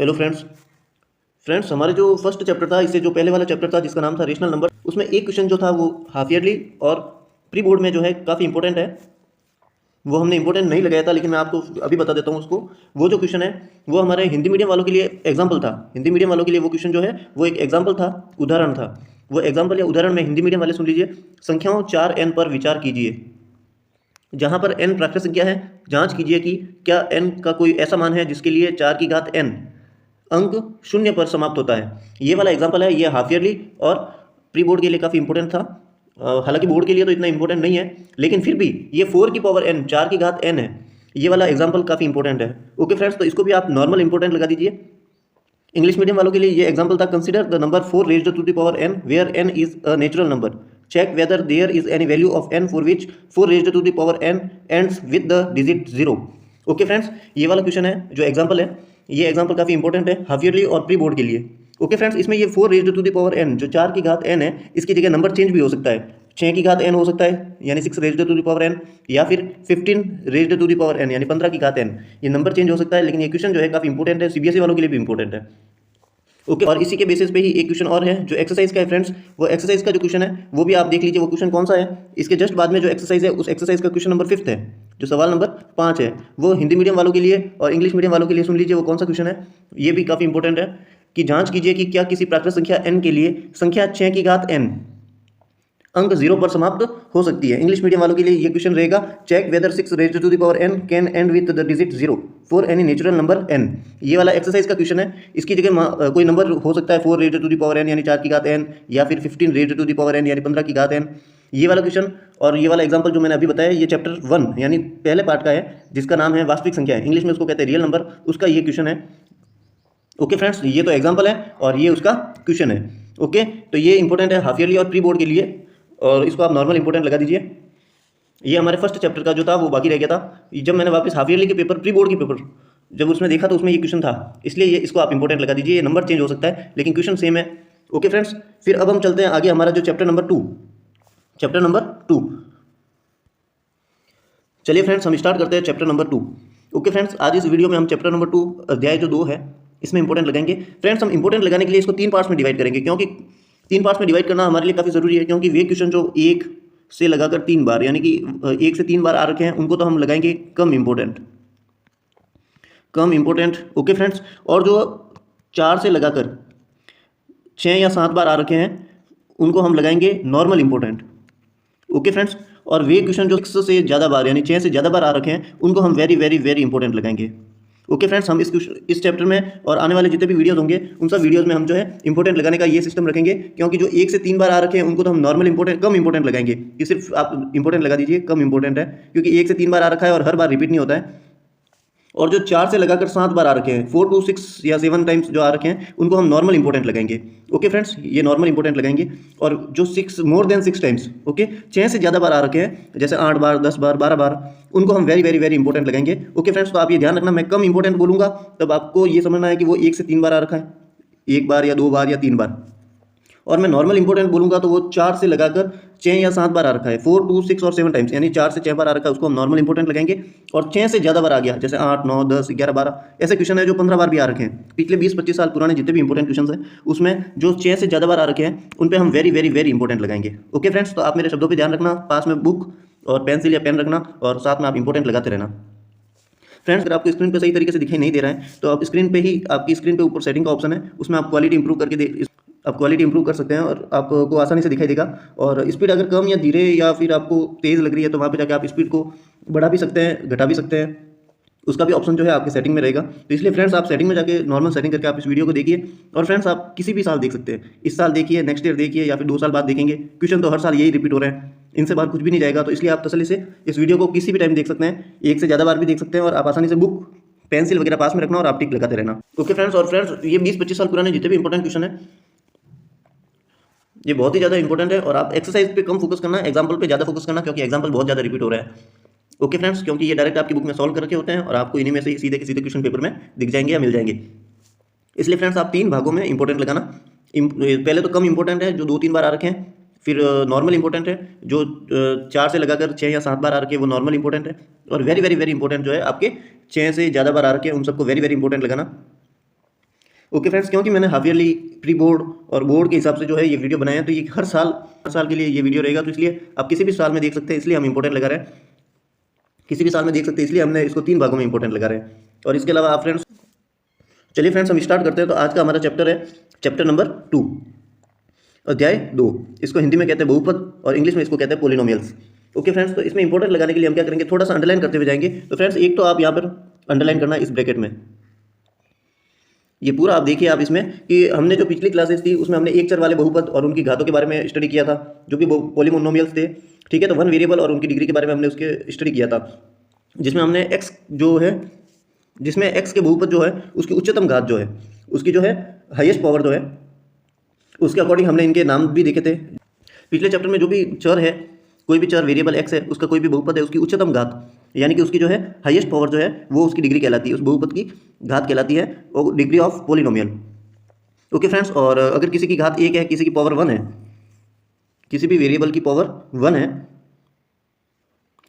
Hello friends. हमारे जो first chapter था, इससे जो पहले वाला चैप्टर था जिसका नाम था रेशनल नंबर, उसमें एक क्वेश्चन जो था वो हाफ ईयरली और प्री बोर्ड में जो है काफ़ी इंपॉर्टेंट है। वो हमने इंपॉर्टेंट नहीं लगाया था, लेकिन मैं आपको अभी बता देता हूँ उसको। वो जो क्वेश्चन है वो हमारे हिंदी मीडियम वालों के लिए एग्जाम्पल था। हिंदी मीडियम वालों के लिए वो क्वेश्चन जो है वो एक एग्जाम्पल था, उदाहरण था। वो एग्जाम्पल या उदाहरण में हिंदी मीडियम वाले सुन लीजिए। संख्याओं 4n पर विचार कीजिए। जहाँ पर n प्राकृत संख्या है, जांच कीजिए कि क्या n का कोई ऐसा मान है जिसके लिए 4 की घात n अंक शून्य पर समाप्त होता है। ये वाला एग्जाम्पल है, ये हाफ ईयरली और प्री बोर्ड के लिए काफ़ी इंपॉर्टेंट था। हालांकि बोर्ड के लिए तो इतना इंपॉर्टेंट नहीं है, लेकिन फिर भी ये 4 की पावर n, 4 की घात n है। ये वाला एग्जाम्पल काफ़ी इंपॉर्टेंट है। ओके फ्रेंड्स, तो इसको भी आप नॉर्मल इंपॉर्टेंट लगा दीजिए। इंग्लिश मीडियम वालों के लिए ये एग्जाम्पल था। Consider the number 4 raised to the power n where n is a natural number. Check whether there is any value of n for which 4 raised to the power n ends with the digit 0। Okay friends, ये वाला question है जो example है, ये example काफ़ी important है half yearly और pre board के लिए। ओके फ्रेंड्स, इसमें ये 4 raised to the power n, जो 4 की घात n है, इसकी जगह नंबर चेंज भी हो सकता है। 6 की घात n हो सकता है यानी 6 raised to the power n, या फिर 15 raised to the power n यानी 15 की घात n। ये नंबर चेंज हो सकता है, लेकिन ये क्वेश्चन जो है काफ़ी इंपॉर्टेंट है, सीबीएसई वालों के लिए भी इंपॉर्टेंट है। ओके, और इसी के बेसिस पे ही एक क्वेश्चन और है जो एक्सरसाइज का है फ्रेंड्स। वो एक्सरसाइज का जो क्वेश्चन है वो भी आप देख लीजिए, वो क्वेश्चन कौन सा है। इसके जस्ट बाद में जो एक्सरसाइज है, उस एक्सरसाइज का क्वेश्चन नंबर 5 है, जो सवाल नंबर 5 है, वो हिंदी मीडियम वालों के लिए और इंग्लिश मीडियम वालों के लिए सुन लीजिए वो कौन सा क्वेश्चन है। ये भी काफ़ी इंपॉर्टेंट है कि जांच कीजिए कि क्या किसी प्राकृत संख्या n के लिए संख्या 6 की घात n अंक 0 पर समाप्त हो सकती है। इंग्लिश मीडियम वालों के लिए ये क्वेश्चन रहेगा, check whether 6 raised to the power n can end with the digit 0 for any natural number n। ये वाला एक्सरसाइज का क्वेश्चन है। इसकी जगह कोई नंबर हो सकता है 4 raised to the power n यानी 4 की घात n, या फिर 15 raised to the power n यानी 15 की घात n। ये वाला क्वेश्चन और ये वाला एग्जाम्पल जो मैंने अभी बताया, ये चैप्टर 1 यानी पहले पार्ट का है, जिसका नाम है वास्तविक संख्या है। इंग्लिश में उसको कहते हैं रियल नंबर, उसका ये क्वेश्चन है। ओके फ्रेंड्स, ये तो एग्जाम्पल है और ये उसका क्वेश्चन है। ओके, तो ये इंपॉर्टेंट है हाफ ईयरली और प्री बोर्ड के लिए, और इसको आप नॉर्मल इंपॉर्टेंट लगा दीजिए। ये हमारे फर्स्ट चैप्टर का जो था वो बाकी रह गया था। जब मैंने वापस हाफ ईयरली के पेपर, प्री बोर्ड के पेपर जब उसमें देखा तो उसमें ये क्वेश्चन था, इसलिए ये इसको आप इंपॉर्टेंट लगा दीजिए। ये नंबर चेंज हो सकता है लेकिन क्वेश्चन सेम है। ओके फ्रेंड्स, फिर अब हम चलते हैं आगे, हमारा जो चैप्टर नंबर 2। चैप्टर नंबर 2, चलिए फ्रेंड्स हम स्टार्ट करते हैं चैप्टर नंबर 2। ओके फ्रेंड्स, आज इस वीडियो में हम चैप्टर नंबर 2 अध्याय जो 2 है इसमें इंपॉर्टेंट लगाएंगे। फ्रेंड्स, हम इंपॉर्टेंट लगाने के लिए इसको 3 पार्ट्स में डिवाइड करेंगे, क्योंकि 3 पार्ट्स में डिवाइड करना हमारे लिए काफ़ी ज़रूरी है। क्योंकि वे क्वेश्चन जो 1 से लगाकर 3 बार यानी कि 1 से 3 बार आ रखे हैं, उनको तो हम लगाएंगे कम इंपॉर्टेंट। ओके फ्रेंड्स, और जो 4 से लगाकर 6 या 7 बार आ रखे हैं उनको हम लगाएंगे नॉर्मल इंपॉर्टेंट। ओके फ्रेंड्स, और वे क्वेश्चन जो 6 से ज़्यादा बार यानी 6 से ज़्यादा बार आ रखे हैं उनको हम वेरी वेरी वेरी इंपॉर्टेंट लगाएंगे। ओके फ्रेंड्स, हम इस चैप्टर में और आने वाले जितने भी वीडियोस होंगे उन सब वीडियोस में हम जो है इंपॉर्टेंट लगाने का ये सिस्टम रखेंगे। क्योंकि जो 1 से 3 बार आ रखे हैं उनको तो हम नॉर्मल इंपॉर्टेंट, कम इंपॉर्टेंट लगाएंगे। ये सिर्फ आप इंपॉर्टेंट लगा दीजिए, कम इंपॉर्टेंट है, क्योंकि 1 से 3 बार आ रखा है और हर बार रिपीट नहीं होता है। और जो 4 से लगाकर 7 बार आ रखे हैं, 4 to 6 या 7 टाइम्स जो आ रखे हैं, उनको हम नॉर्मल इंपॉर्टेंट लगाएंगे। ओके फ्रेंड्स, ये नॉर्मल इंपॉर्टेंट लगाएंगे। और जो 6 मोर देन 6 टाइम्स, ओके, 6 से ज़्यादा बार आ रखे हैं, जैसे 8 बार, 10 बार, 12 बार, उनको हम वेरी वेरी वेरी इंपॉर्टेंट लगाएंगे। ओके फ्रेंड्स, तो आप ये ध्यान रखना, मैं कम इंपॉर्टेंट बोलूँगा तब आपको ये समझना है कि वो 1 से 3 बार आ रखा है, 1 बार या 2 बार या 3 बार। और मैं नॉर्मल इंपॉर्टेंट बोलूँगा तो वो 4 से लगाकर 6 या 7 बार आ रखा है, 4 to 6 और 7 टाइम्स यानी 4 से 6 बार आ रखा है, उसको हम नॉर्मल इंपॉर्टेंट लगाएंगे। और 6 से ज़्यादा बार आ गया, जैसे 8, 9, 10, 11, 12 ऐसे क्वेश्चन है जो 15 बार भी आ रखे हैं। पिछले 20-25 साल पुराने जितने भी इंपॉर्टेंट क्वेश्चन हैं उसमें जो 6 से ज़्यादा बार आ रखे हैं उन पर हम वेरी वेरी वेरी इंपॉर्टेंट लगाएंगे। ओके फ्रेंड्स, तो आप मेरे शब्दों पर ध्यान रखना, पास में बुक और पेंसिल या पेन रखना और साथ में आप इंपॉर्टेंट लगाते रहना। फ्रेंड्स, अगर आपको स्क्रीन पे सही तरीके से दिखाई नहीं दे रहा है तो आप स्क्रीन पे ही, आपकी स्क्रीन पे ऊपर सेटिंग का ऑप्शन है, उसमें आप क्वालिटी इंप्रूव करके आप क्वालिटी इंप्रूव कर सकते हैं और आपको आसानी से दिखाई देगा। और स्पीड अगर कम या धीरे या फिर आपको तेज़ लग रही है तो वहाँ पे जाके आप स्पीड को बढ़ा भी सकते हैं, घटा भी सकते हैं, उसका भी ऑप्शन जो है आपके सेटिंग में रहेगा। तो इसलिए फ्रेंड्स, आप सेटिंग में जाके नॉर्मल सेटिंग करके आप इस वीडियो को देखिए। और फ्रेंड्स, आप किसी भी साल देख सकते हैं, इस साल देखिए, नेक्स्ट ईयर देखिए, या फिर 2 साल बाद देखेंगे। क्वेश्चन तो हर साल यही रिपीट हो रहे हैं, इनसे बाहर कुछ भी नहीं जाएगा। तो इसलिए आप तसल्ली से इस वीडियो को किसी भी टाइम देख सकते हैं, 1 से ज़्यादा बार भी देख सकते हैं, और आप आसानी से बुक, पेंसिल वगैरह पास में रखना और आप टिक लगाते रहना। ओके फ्रेंड्स, और फ्रेंड्स, ये 20-25 साल पुराने जितने भी इंपॉर्टेंट क्वेश्चन है ये बहुत ही ज़्यादा इंपॉर्टेंट है। और आप एक्सरसाइज पे कम फोकस करना, एग्जाम्पल पे ज़्यादा फोकस करना, क्योंकि एग्जाम्पल बहुत ज़्यादा रिपीट हो रहा है। ओके फ्रेंड्स, क्योंकि ये डायरेक्ट आपकी बुक में सॉल्व करके होते हैं और आपको इन्हीं में से सीधे के सीधे क्वेश्चन पेपर में दिख जाएंगे या मिल जाएंगे। इसलिए फ्रेंड्स, आप 3 भागों में इंपॉर्टेंट लगाना। पहले तो कम इंपॉर्टेंट है जो 2-3 बार आ रखे हैं, फिर नॉर्मल इंपॉर्टेंट है जो 4 से लगाकर 6 या 7 बार आ रखे हैं, वो नॉर्मल इंपॉर्टेंट है। और वेरी वेरी वेरी इंपॉर्टेंट जो है आपके 6 से ज़्यादा बार आ रखे हैं, उन सबको वेरी वेरी इंपॉर्टेंट लगाना। ओके फ्रेंड्स, क्योंकि मैंने हाफ ईयरली, प्री बोर्ड और बोर्ड के हिसाब से जो है ये वीडियो बनाया है, तो ये हर साल के लिए ये वीडियो रहेगा, तो इसलिए आप किसी भी साल में देख सकते हैं, इसलिए हम इंपॉर्टेंट लगा रहे हैं। किसी भी साल में देख सकते हैं, इसलिए हमने इसको 3 भागों में इंपॉर्टेंट लगा रहे हैं। और इसके अलावा आप फ्रेंड्स, चलिए फ्रेंड्स हम स्टार्ट करते हैं। तो आज का हमारा चैप्टर है चैप्टर नंबर 2, अध्याय 2। इसको हिंदी में कहते हैं बहुपद और इंग्लिश में इसको कहते हैं पोलिनोमियल्स। ओके फ्रेंड्स, तो इसमें इंपॉर्टेंट लगाने के लिए हम क्या करेंगे, थोड़ा सा अंडरलाइन करते हुए जाएंगे। तो फ्रेंड्स एक तो आप यहाँ पर अंडरलाइन करना इस ब्रैकेट में, ये पूरा आप देखिए आप इसमें कि हमने जो पिछली क्लासेस थी उसमें हमने एक चर वाले बहुपद और उनकी घातों के बारे में स्टडी किया था, जो कि पोलिनोमियल्स थे। ठीक है, तो वन वेरिएबल और उनकी डिग्री के बारे में हमने उसके स्टडी किया था, जिसमें हमने एक्स जो है, जिसमें एक्स के बहुपद जो है उसकी उच्चतम घात जो है, उसकी जो है हाईएस्ट पावर जो है, उसके अकॉर्डिंग हमने इनके नाम भी देखे थे। पिछले चैप्टर में जो भी चर है, कोई भी चर वेरिएबल एक्स है, उसका कोई भी बहुपद है, उसकी उच्चतम घात यानी कि उसकी जो है हाईएस्ट पावर जो है वो उसकी डिग्री कहलाती है, उस बहुपद की घात कहलाती है, वो degree of polynomial. Okay friends, और अगर किसी की घात 1 है, किसी की पावर 1 है, किसी भी वेरिएबल की पावर 1 है,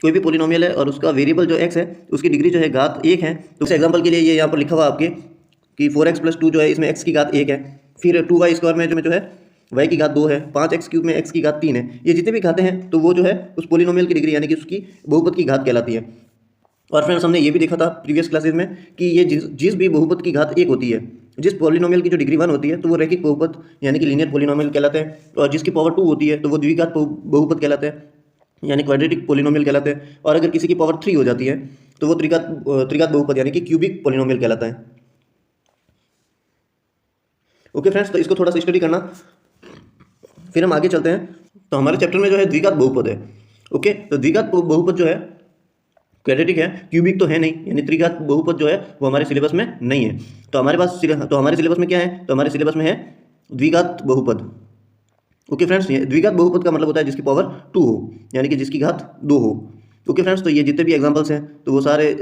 कोई भी पोलिनोमियल है और उसका वेरिएबल जो x है उसकी डिग्री जो है घात 1 है, तो उस एग्जांपल के लिए ये यहाँ पर लिखा हुआ आपके कि 4x + 2 जो है इसमें x की घात 1 है, फिर 2y² में जो है y की घात 2 है, 5x³ में x की घात 3 है। ये जितने भी घातें हैं तो वो जो है उस पोलिनोमियल की डिग्री यानी कि उसकी बहुपद की घात कहलाती है। और फ्रेंड्स हमने ये भी देखा था प्रीवियस क्लासेज में कि ये जिस भी बहुपद की घात 1 होती है, जिस पोलिनोमियल की जो डिग्री 1 होती है तो वो रैखिक बहुपद यानी कि लीनियर पोलिनोमियल कहलाते हैं, और जिसकी पावर 2 होती है तो वो द्विघात बहुपद कहलाते हैं यानी क्वाड्रेटिक पोलिनोमियल कहलाते हैं, और अगर किसी की पावर 3 हो जाती है तो वो त्रिघात बहुपद यानी कि क्यूबिक पोलिनोमियल कहलाता है। ओके फ्रेंड्स, तो इसको थोड़ा सा स्टडी करना, फिर हम आगे चलते हैं। तो हमारे चैप्टर में जो है द्विघात बहुपद है। ओके, तो द्विघात बहुपद जो है क्वाड्रेटिक है, क्यूबिक तो है नहीं, यानी त्रिघात बहुपद जो है वो हमारे सिलेबस में नहीं है। तो हमारे सिलेबस में क्या है, तो हमारे सिलेबस में है द्विघात बहुपद। ओके फ्रेंड्स, ये द्विघात बहुपद का मतलब होता है जिसकी पावर 2 हो यानी कि जिसकी घात 2 हो। ओके फ्रेंड्स, तो ये जितने भी एग्जांपल्स हैं तो वो सारे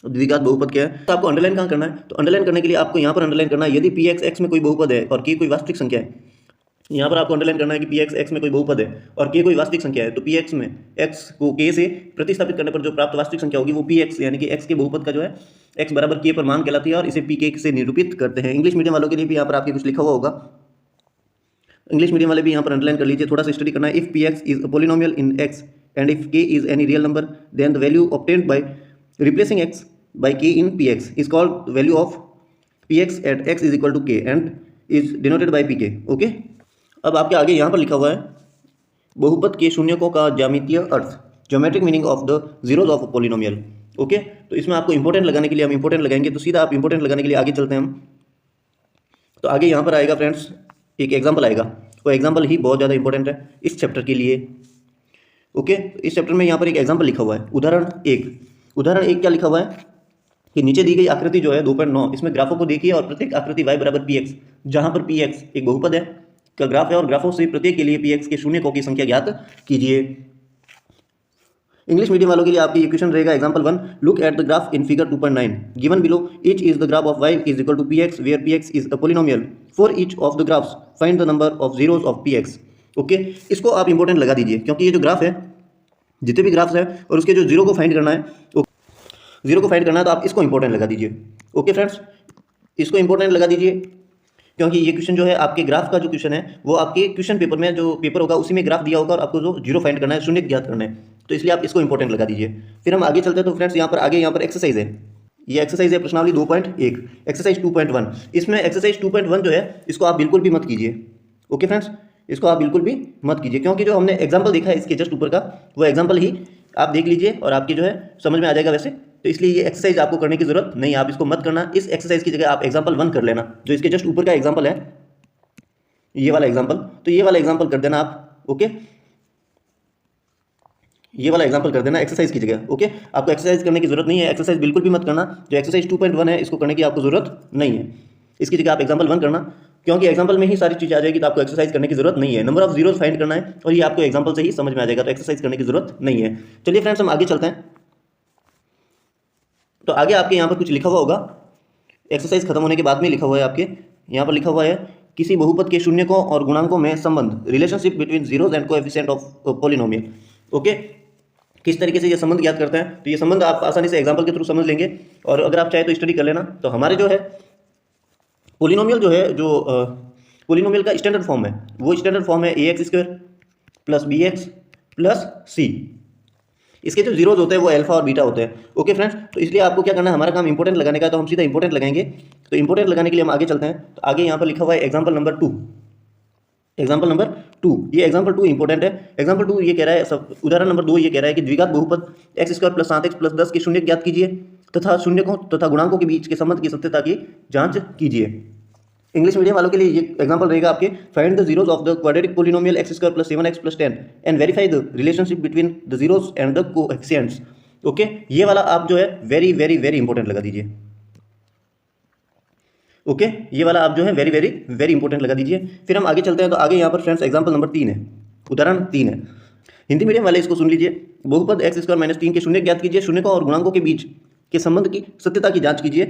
द्विघात बहुपद क्या है। तो आपको अंडरलाइन कहाँ करना है, तो अंडरलाइन करने के लिए आपको यहाँ पर अंडरलाइन करना है यदि पी एक्स में कोई बहुपद है और के कोई वास्तविक संख्या है। यहाँ पर आपको अंडरलाइन करना है कि पी एक्स में कोई बहुपद है और के कोई वास्तविक संख्या है, तो पी एक्स में एक्स को के से प्रतिस्थापित करने पर जो प्राप्त वास्तविक संख्या होगी वो पी एक्स यानी कि एक्स के बहुपद का जो है एक्स बराबर के पर मान कहलाती है, और इसे पी के से निरूपित करते हैं। इंग्लिश मीडियम वालों के लिए भी यहाँ पर आपके कुछ लिखा हुआ होगा, इंग्लिश मीडियम वाले भी यहाँ पर अंडरलाइन कर लीजिए, थोड़ा सा स्टडी करना है। If P x is a polynomial in x and if k is any real number then the value obtained by replacing x by k in P x is called value of P x at x is equal to k and is denoted by P k. Okay, अब आपके आगे यहाँ पर लिखा हुआ है बहुपद के शून्यकों का ज्यामितीय अर्थ, geometric meaning of the zeros of polynomial. Okay, तो इसमें आपको इंपॉर्टेंट लगाने के लिए हम इंपॉर्टेंट लगाएंगे, तो सीधा आप इंपॉर्टेंट लगाने के लिए आगे चलते हैं हम। तो आगे यहाँ पर आएगा फ्रेंड्स एक एग्जाम्पल आएगा, वो एग्जाम्पल ही बहुत ज़्यादा इंपॉर्टेंट है इस चैप्टर के लिए। ओके, तो इस चैप्टर में यहाँ पर एक एग्जाम्पल लिखा हुआ है, उदाहरण 1 क्या लिखा हुआ है कि नीचे दी गई आकृति जो है 2.9, इसमें ग्राफों को देखिए और प्रत्येक आकृति y बराबर पी एक्स, जहाँ पर पी एक्स एक बहुपद है का ग्राफ है और ग्राफों से प्रत्येक के लिए पी एक्स के शून्यकों की संख्या ज्ञात कीजिए। इंग्लिश मीडियम वालों के लिए आपकी क्वेश्चन रहेगा example 1, look at the graph in figure 2.9 given below each is the graph of y is equal to P x where P x is a polynomial for each of the graphs find the number of zeros of P x. Okay, इसको आप important लगा दीजिए क्योंकि ये जो graph है, जितने भी ग्राफ्स है और उसके जो जीरो को फाइंड करना है, तो आप इसको इंपॉर्टेंट लगा दीजिए। ओके फ्रेंड्स, इसको इंपॉर्टेंट लगा दीजिए क्योंकि ये क्वेश्चन जो है आपके ग्राफ का जो क्वेश्चन है वो आपके क्वेश्चन पेपर में जो पेपर होगा उसी में ग्राफ दिया होगा और आपको जो जीरो फाइंड करना है, शून्य ज्ञात करना है, तो इसलिए आप इसको इंपॉर्टेंट लगा दीजिए। फिर हम आगे चलते हैं। तो फ्रेंड्स यहाँ पर एक्सरसाइज है, ये एक्सरसाइज है प्रश्नावली 2.1, एक्सरसाइज 2.1। इसमें एक्सरसाइज 2.1 जो है इसको आप बिल्कुल भी मत कीजिए। ओके फ्रेंड्स, इसको आप बिल्कुल भी मत कीजिए क्योंकि जो हमने एग्जाम्पल देखा है इसके जस्ट ऊपर का, वो एग्जाम्पल ही आप देख लीजिए और आपकी जो है समझ में आ जाएगा वैसे, तो इसलिए ये एक्सरसाइज आपको करने की जरूरत नहीं है, आप इसको मत करना। इस एक्सरसाइज की जगह आप एग्जाम्पल 1 कर लेना, जो इसके जस्ट ऊपर का एग्जाम्पल है, ये वाला एग्जाम्पल, तो ये वाला एग्जाम्पल कर देना आप। ओके, ये वाला एग्जाम्पल कर देना एक्सरसाइज की जगह। ओके, आपको एक्सरसाइज करने की जरूरत नहीं है, एक्सरसाइज बिल्कुल भी मत करना। जो एक्सरसाइज 2.1 है इसको करने की आपको जरूरत नहीं है, इसकी जगह आप एग्जाम्पल 1 करना क्योंकि एग्जाम्पल में ही सारी चीज़ आ जाएगी, तो आपको एक्सरसाइज करने की जरूरत नहीं है। नंबर ऑफ जीरोज फाइंड करना है और ये आपको एग्जाम्पल से ही समझ में आ जाएगा, तो एक्सरसाइज करने की जरूरत नहीं है। चलिए फ्रेंड्स हम आगे चलते हैं। तो आगे आपके यहाँ पर कुछ लिखा हुआ होगा, एक्सरसाइज खत्म होने के बाद में लिखा हुआ है, आपके यहाँ पर लिखा हुआ है किसी बहुपद के शून्यकों और गुणांकों में संबंध, relationship between zeros and coefficient of polynomial. Okay, किस तरीके से ये संबंध ज्ञात करते हैं, तो ये संबंध आप आसानी से एग्जाम्पल के थ्रू समझ लेंगे, और अगर आप चाहे तो स्टडी कर लेना। तो हमारे जो है पोलिनोमियल जो है, जो पोलिनोमियल का स्टैंडर्ड फॉर्म है, वो स्टैंडर्ड फॉर्म है a x square plus b x plus c. इसके जो जीरोज होते हैं वो अल्फा और बीटा होते हैं। ओके फ्रेंड्स, तो इसलिए आपको क्या करना है, हमारा काम इंपोर्टेंट लगाने का है, तो हम सीधा इंपोर्टेंट लगाएंगे। तो इंपोर्टेंट लगाने के लिए हम आगे चलते हैं। तो आगे यहाँ पर लिखा हुआ है एग्जाम्पल नंबर 2। एग्जाम्पल नंबर 2, ये एग्जाम्पल 2 इंपॉर्टेंट है। एग्जाम्पल 2 ये कह रहा है, सब उदाहरण नंबर 2 ये कह रहा है कि द्विघात बहुपद x square plus 7x plus 10 के शून्य ज्ञात कीजिए तथा शून्यकों तथा गुणांकों के बीच के संबंध की सत्यता की जांच कीजिए। इंग्लिश मीडियम वालों के लिए ये एग्जांपल रहेगा आपके, find the zeros of the quadratic polynomial x square plus 7x plus 10 and verify the relationship between the zeros and the coefficients. Okay, ये वाला आप जो है वेरी वेरी वेरी इंपॉर्टेंट लगा दीजिए। ओके, ये वाला आप जो है वेरी वेरी वेरी इंपॉर्टेंट लगा दीजिए। फिर हम आगे चलते हैं। तो आगे यहाँ पर फ्रेंड्स एग्जांपल नंबर 3 है, उदाहरण 3 है। हिंदी मीडियम वाले इसको सुन लीजिए। बहुपद एक्स स्क्वायर माइनस 3 के शून्य ज्ञात कीजिए, शून्यकों और गुणांकों के बीच के संबंध की सत्यता की जांच कीजिए।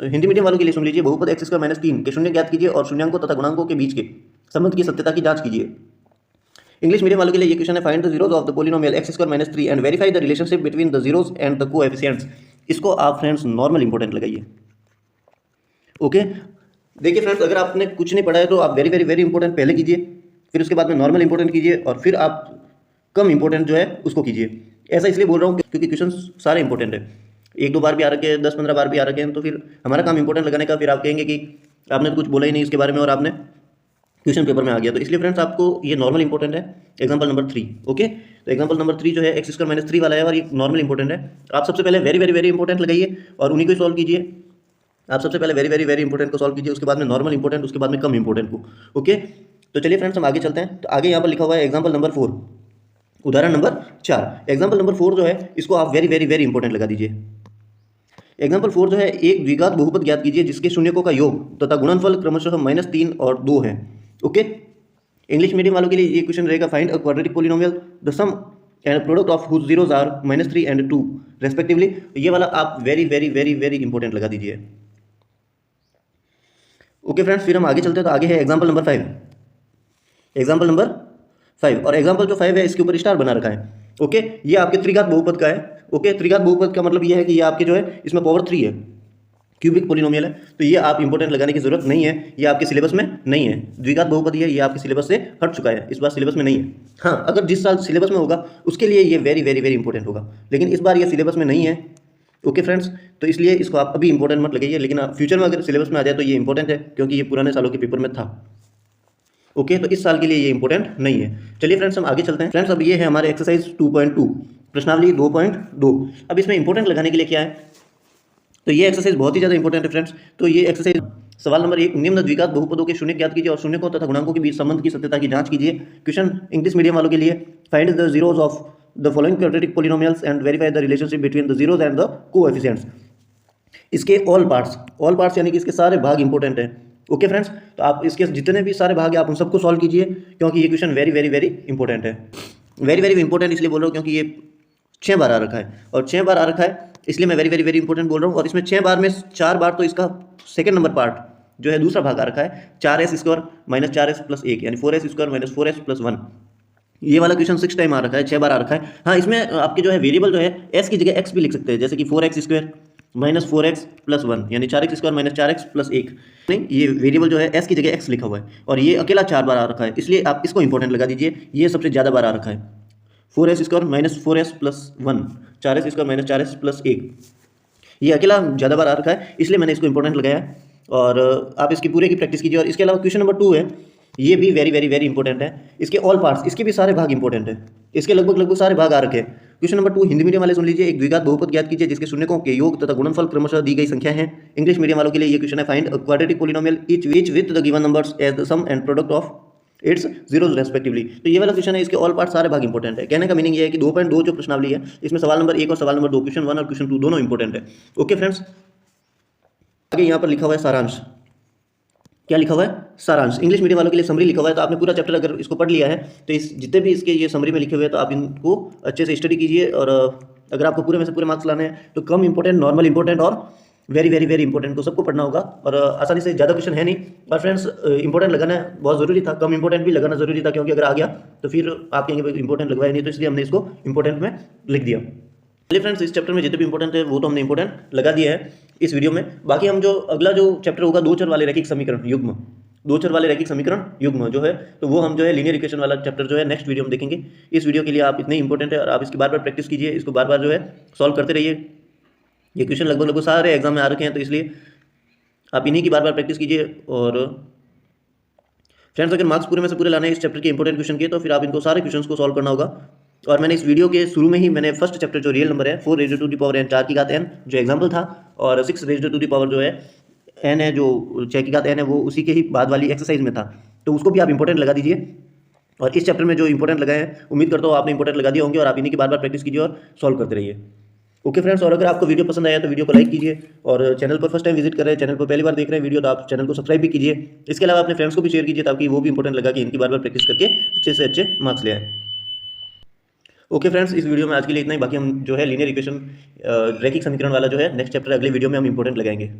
हिंदी मीडियम वालों के लिए सुन लीजिए, बहुपद एक्स स्क्वायर माइनस 3 के शून्य ज्ञात कीजिए और शून्यांकों तथा गुणांकों के बीच के संबंध की सत्यता की जांच कीजिए। इंग्लिश मीडियम वालों के लिए ये क्वेश्चन है, find the zeros of the polynomial x square minus 3 and verify the relationship between the zeros and the coefficients. इसको आप फ्रेंड्स नॉर्मल इंपॉर्टेंट लगाइए। ओके, देखिए फ्रेंड्स, अगर आपने कुछ नहीं पढ़ा है तो आप वेरी वेरी वेरी इंपॉर्टेंट पहले कीजिए, फिर उसके बाद में नॉर्मल इंपॉर्टेंट कीजिए और फिर आप कम इंपॉर्टेंट जो है उसको कीजिए। ऐसा इसलिए बोल रहा हूँ क्योंकि क्वेश्चन सारे इंपॉर्टेंट है, 1-2 बार भी आ रखे हैं, 10-15 बार भी आ रखे हैं, तो फिर हमारा काम इंपॉर्टेंट लगाने का। फिर आप कहेंगे कि आपने तो कुछ बोला ही नहीं इसके बारे में और आपने क्वेश्चन पेपर में आ गया। तो इसलिए फ्रेंड्स आपको ये नॉर्मल इंपॉर्टेंट है, एग्जांपल नंबर 3। ओके, तो एग्जांपल नंबर 3 जो है एक्स स्क्वायर माइनस 3 वाला है और ये नॉर्मल इंपॉर्टेंट है। आप सबसे पहले वेरी वेरी वेरी इंपॉर्टेंट लगाइए और उन्हीं को सॉल्व कीजिए। आप सबसे पहले वेरी वेरी वेरी इंपॉर्टेंट को सॉल्व कीजिए, उसके बाद में नॉर्मल इंपॉर्टेंट, उसके बाद में कम इंपॉर्टेंट को। ओके, तो चलिए फ्रेंड्स हम आगे चलते हैं। तो आगे यहाँ पर लिखा हुआ है एग्जांपल नंबर 4, उदाहरण नंबर 4। एग्जांपल नंबर 4 जो है इसको आप वेरी वेरी वेरी इंपॉर्टेंट लगा दीजिए। एग्जांपल 4 जो है, एक द्विघात बहुपद ज्ञात कीजिए जिसके शून्यकों का योग तथा गुणनफल क्रमशः -3 और 2 है। ओके, इंग्लिश मीडियम वालों के लिए ये क्वेश्चन रहेगा, find a quadratic polynomial the sum and product of whose zeros are -3 and 2 respectively. ये वाला आप very very very very important लगा दीजिए। ओके फ्रेंड्स, फिर हम आगे चलते हैं। तो आगे है एग्जांपल नंबर 5। एग्जांपल नंबर 5, और एग्जांपल जो 5 है इसके ऊपर स्टार बना रखा है। ओके, ये आपके त्रिघात बहुपद का है। ओके, त्रिघात बहुपद का मतलब ये है कि ये आपके जो है इसमें पावर 3 है, क्यूबिक पोलिनोमियल है, तो ये आप इंपॉर्टेंट लगाने की जरूरत नहीं है, ये आपके सिलेबस में नहीं है। द्विघात बहुपद है, ये आपके सिलेबस से हट चुका है, इस बार सिलेबस में नहीं है। हाँ, अगर जिस साल सिलेबस में होगा उसके लिए ये वेरी वेरी वेरी इंपॉर्टेंट होगा, लेकिन इस बार ये सिलेबस में नहीं है। ओके फ्रेंड्स, तो इसलिए इसको आप अभी इंपॉर्टेंट मत लगाइए, लेकिन फ्यूचर में अगर सिलेबस में आ जाए तो ये इंपॉर्टेंट है, क्योंकि ये पुराने सालों के पेपर में था। ओके, तो इस साल के लिए ये इंपॉर्टेंट नहीं है। चलिए फ्रेंड्स हम आगे चलते हैं। फ्रेंड्स, अब ये है हमारे एक्सरसाइज 2.2, प्रश्नावली 2.2। अब इसमें इंपॉर्टेंट लगाने के लिए क्या है, तो ये एक्सरसाइज बहुत ही ज़्यादा इंपॉर्टेंट है फ्रेंड्स। तो ये एक्सरसाइज, सवाल नंबर 1, निम्न द्विघात बहुपदों के शून्य ज्ञात कीजिए और शून्यकों तथा गुणांकों के बीच संबंध की सत्यता की जांच कीजिए। क्वेश्चन इंग्लिश मीडियम वालों के लिए, find the zeros of the following quadratic polynomials and verify the relationship between the zeros and the coefficients. इसके ऑल पार्ट्स यानी कि इसके सारे भाग इंपॉर्टेंट हैं। ओके फ्रेंड्स, तो आप इसके जितने भी सारे भाग हैं आप उन सबको सॉल्व कीजिए, क्योंकि ये question very very very important है। वेरी वेरी इंपॉर्टेंट इसलिए बोल रहा हूँ क्योंकि ये 6 बार आ रखा है, और 6 बार आ रखा है इसलिए मैं वेरी वेरी वेरी इंपॉर्टेंट बोल रहा हूँ। और इसमें 6 बार में 4 बार तो इसका सेकंड नंबर पार्ट जो है दूसरा भाग आ रखा है, 4s square minus 4s plus 1 यानी 4s square minus 4s plus 1। ये वाला क्वेश्चन 6 टाइम आ रखा है, 6 बार आ रखा है। हाँ, इसमें आपके जो है वेरिएबल जो है s की जगह x भी लिख सकते हैं, जैसे कि 4x square minus 4x plus 1 यानी 4x square minus 4x plus 1। नहीं, ये वेरिएबल जो है s की जगह x लिखा हुआ है, और ये अकेला 4 बार आ रखा है, इसलिए आप इसको इंपॉर्टेंट लगा दीजिए। ये सबसे ज़्यादा बार आ रखा है, 4s square minus 4s plus 1, 4s square minus 4s plus 1, ये अकेला ज़्यादा बार आ रखा है, इसलिए मैंने इसको इंपॉर्टेंट लगाया। और आप इसकी पूरे की प्रैक्टिस कीजिए। और इसके अलावा क्वेश्चन नंबर 2 है, ये भी वेरी वेरी वेरी इंपॉर्टेंट है। इसके ऑल पार्ट्स, इसके भी सारे भाग इंपॉर्टेंट है, इसके लगभग सारे भाग आ रखे हैं। क्वेश्चन नंबर 2 हिंदी मीडियम वाले सुन लीजिए, एक द्विघात बहुपद ज्ञात कीजिए जिसके शून्यकों के योग तथा गुणनफल क्रमशः दी गई संख्या है। इंग्लिश मीडियम वालों के लिए ये क्वेश्चन है, find a quadratic polynomial each with the given numbers as the sum and product of its zeros respectively. तो ये वाला क्वेश्चन है, इसके ऑल पार्ट सारे भाग इंपॉर्टेंट है। कहने का मीनिंग ये है कि 2.2 जो प्रश्नावली है इसमें सवाल नंबर 1 और सवाल नंबर 2, क्वेश्चन 1 और क्वेश्चन 2 दोनों इंपॉर्टेंट है। ओके फ्रेंड्स, आगे यहाँ पर लिखा हुआ है सारांश। क्या लिखा हुआ है? सारांश। इंग्लिश मीडियम वालों के लिए समरी लिखा हुआ है। तो आपने पूरा चैप्टर अगर इसको पढ़ लिया है तो इस जितने भी इसके ये समरी में लिखे हुए हैं तो आप इनको अच्छे से स्टडी कीजिए। और अगर आपको पूरे में से पूरे मार्क्स लाने हैं तो कम इंपॉर्टेंट, नॉर्मल इंपॉर्टेंट और वेरी वेरी वेरी इंपॉर्टेंट को सबको पढ़ना होगा। और आसानी से, ज़्यादा क्वेश्चन है नहीं। और फ्रेंड्स, इंपॉर्टेंट लगाना बहुत ज़रूरी था, कम इंपॉर्टेंट भी लगाना ज़रूरी था, क्योंकि अगर आ गया तो फिर आप कहेंगे इंपॉर्टेंट लगवाया नहीं, तो इसलिए हमने इसको इंपॉर्टेंट में लिख दिया। चलिए फ्रेंड्स, इस चैप्टर में जितने भी इंपॉर्टेंट है वो तो हमने इंपॉर्टेंट लगा दिया है। इस वीडियो में। बाकी हम जो अगला जो चैप्टर होगा दो चर वाले रैखिक समीकरण युग्म, दो चर वाले रैखिक समीकरण युग्म जो है, तो वो हम जो है लीनियर इक्वेशन वाला चैप्टर जो है नेक्स्ट वीडियो में देखेंगे। इस वीडियो के लिए आप इतने इंपॉर्टेंट है और आप इसकी बार बार प्रैक्टिस कीजिए, इसको बार बार जो है सॉल्व करते रहिए। ये क्वेश्चन लगभग लगभग सारे एग्जाम में आ रखे हैं, तो इसलिए आप इन्हीं की बार बार प्रैक्टिस कीजिए। और फ्रेंड्स अगर मार्क्स पूरे में से पूरे लाने हैं इस चैप्टर के इंपॉर्टेंट क्वेश्चन के, तो फिर आप इनको सारे क्वेश्चंस को सॉल्व करना होगा। और मैंने इस वीडियो के शुरू में ही मैंने फर्स्ट चैप्टर जो रियल नंबर है 4 raise to the power n 4 की घात n जो एग्जाम्पल था, और 6 रेज़ टू दी पावर जो है n है जो 6 की घात n है, वो उसी के ही बाद वाली एक्सरसाइज में था, तो उसको भी आप इंपॉर्टेंट लगा दीजिए। और इस चैप्टर में जो इंपॉर्टेंट लगाए हैं उम्मीद करता हूँ आपने इंपॉर्टेंट लगा दिए होंगे, और आप इन्हीं की बार बार प्रैक्टिस कीजिए और सॉल्व करते रहिए। ओके फ्रेंड्स, और अगर आपको वीडियो पसंद आया तो वीडियो को लाइक कीजिए, और चैनल पर फर्स्ट टाइम विजिट कर रहे हैं, चैनल पर पहली बार देख रहे हैं वीडियो, तो आप चैनल को सब्सक्राइब भी कीजिए। इसके अलावा अपने फ्रेंड्स को भी शेयर कीजिए, ताकि वो भी इंपॉर्टेंट लगा कि इनकी बार बार प्रैक्टिस करके अच्छे से अच्छे मार्क्स ले आए। ओके फ्रेंड्स, इस वीडियो में आज के लिए इतना ही। बाकी हम जो है लीनियर इक्वेशन रैखिक समीकरण वाला जो है नेक्स्ट चैप्टर अगले वीडियो में हम इंपॉर्टेंट लगाएंगे।